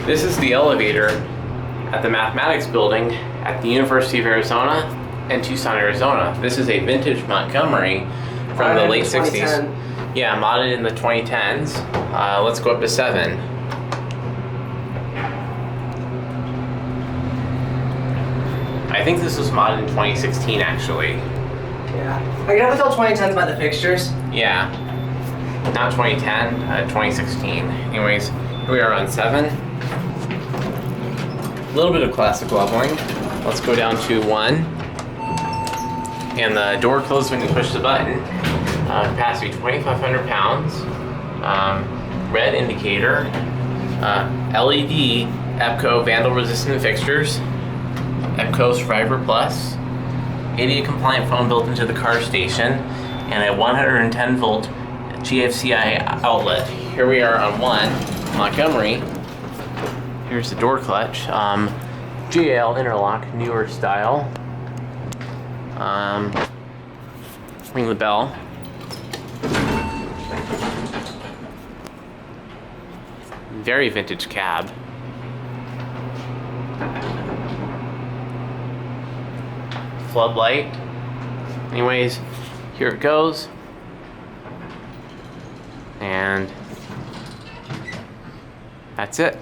This is the elevator at the mathematics building at the University of Arizona in Tucson, Arizona. This is a vintage Montgomery from the late 60s. Yeah, modded in the 2010s. Let's go up to 7. I think this was modded in 2016 actually. Yeah. I can never tell 2010s by the fixtures. Yeah. Not 2010, 2016. Anyways, here we are on 7. A little bit of classic leveling. Let's go down to 1. And the door closes when you push the button. Capacity 2,500 pounds. Red indicator. LED EPCO vandal resistant fixtures. EPCO SurvivorPlus. ADA compliant phone built into the car station. And a 110 volt GFCI outlet. Here we are on 1, Montgomery. Here's the door clutch. GL interlock, newer style. Ring the bell. Very vintage cab. Floodlight. Anyways, here it goes. And that's it.